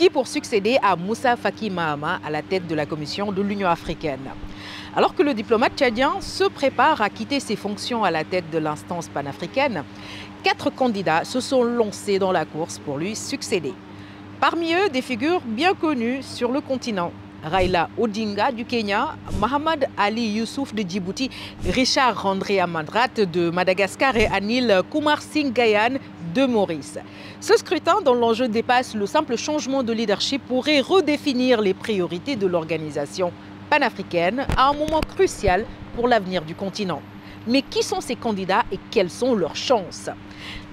requis pour succéder à Moussa Faki Mahamat à la tête de la Commission de l'Union africaine. Alors que le diplomate tchadien se prépare à quitter ses fonctions à la tête de l'instance panafricaine, 4 candidats se sont lancés dans la course pour lui succéder. Parmi eux, des figures bien connues sur le continent. Raila Odinga du Kenya, Mohamed Ali Youssouf de Djibouti, Richard Randriamandrate de Madagascar et Anil Kumar Singh Gayan de Maurice. Ce scrutin, dont l'enjeu dépasse le simple changement de leadership, pourrait redéfinir les priorités de l'organisation panafricaine à un moment crucial pour l'avenir du continent. Mais qui sont ces candidats et quelles sont leurs chances?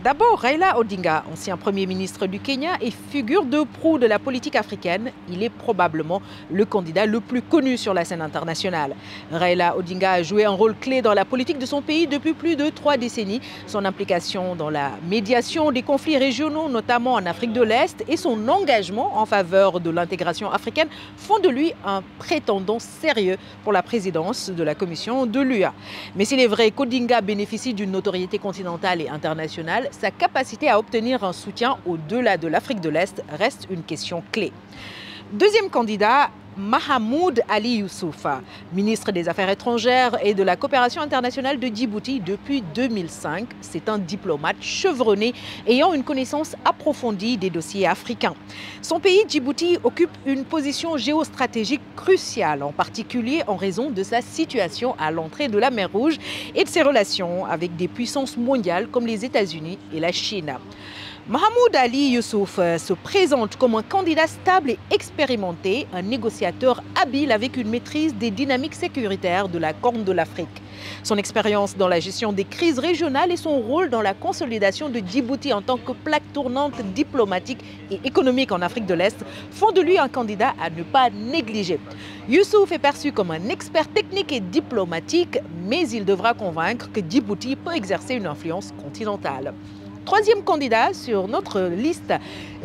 D'abord, Raila Odinga, ancien Premier ministre du Kenya et figure de proue de la politique africaine, il est probablement le candidat le plus connu sur la scène internationale. Raila Odinga a joué un rôle clé dans la politique de son pays depuis plus de 3 décennies. Son implication dans la médiation des conflits régionaux, notamment en Afrique de l'Est, et son engagement en faveur de l'intégration africaine font de lui un prétendant sérieux pour la présidence de la Commission de l'UA. Mais s'il est vrai qu'Odinga bénéficie d'une notoriété continentale et internationale, sa capacité à obtenir un soutien au-delà de l'Afrique de l'Est reste une question clé. Deuxième candidat, Mahamoud Ali Youssouf, ministre des Affaires étrangères et de la coopération internationale de Djibouti depuis 2005. C'est un diplomate chevronné ayant une connaissance approfondie des dossiers africains. Son pays, Djibouti, occupe une position géostratégique cruciale, en particulier en raison de sa situation à l'entrée de la mer Rouge et de ses relations avec des puissances mondiales comme les États-Unis et la Chine. Mahamoud Ali Youssouf se présente comme un candidat stable et expérimenté, un négociateur habile avec une maîtrise des dynamiques sécuritaires de la Corne de l'Afrique. Son expérience dans la gestion des crises régionales et son rôle dans la consolidation de Djibouti en tant que plaque tournante diplomatique et économique en Afrique de l'Est font de lui un candidat à ne pas négliger. Youssouf est perçu comme un expert technique et diplomatique, mais il devra convaincre que Djibouti peut exercer une influence continentale. Troisième candidat sur notre liste,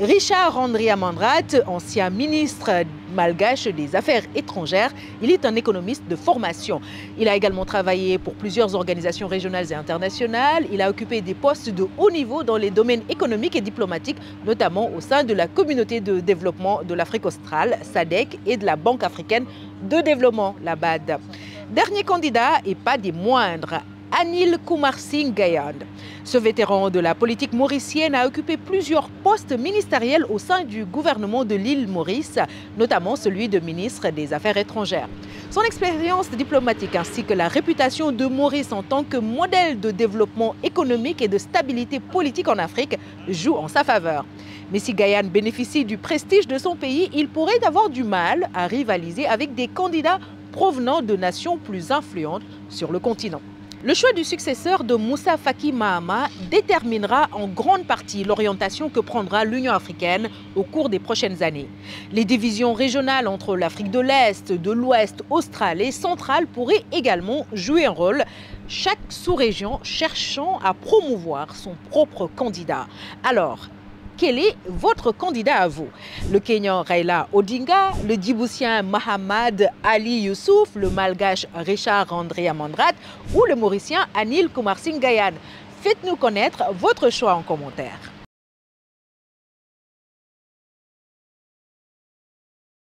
Richard Randriamandrate, ancien ministre malgache des Affaires étrangères. Il est un économiste de formation. Il a également travaillé pour plusieurs organisations régionales et internationales. Il a occupé des postes de haut niveau dans les domaines économiques et diplomatiques, notamment au sein de la communauté de développement de l'Afrique australe, SADC, et de la Banque africaine de développement, la BAD. Dernier candidat, et pas des moindres, Anil Kumar Singh Gayan. Ce vétéran de la politique mauricienne a occupé plusieurs postes ministériels au sein du gouvernement de l'île Maurice, notamment celui de ministre des Affaires étrangères. Son expérience diplomatique ainsi que la réputation de Maurice en tant que modèle de développement économique et de stabilité politique en Afrique jouent en sa faveur. Mais si Gayan bénéficie du prestige de son pays, il pourrait avoir du mal à rivaliser avec des candidats provenant de nations plus influentes sur le continent. Le choix du successeur de Moussa Faki Mahamat déterminera en grande partie l'orientation que prendra l'Union africaine au cours des prochaines années. Les divisions régionales entre l'Afrique de l'Est, de l'Ouest, australe et centrale pourraient également jouer un rôle, chaque sous-région cherchant à promouvoir son propre candidat. Alors, quel est votre candidat à vous? Le Kenyan Raila Odinga, le Djiboutien Mohamed Ali Youssouf, le Malgache Richard Randriamandrate ou le Mauricien Anil Kumar Singh Gayan? Faites-nous connaître votre choix en commentaire.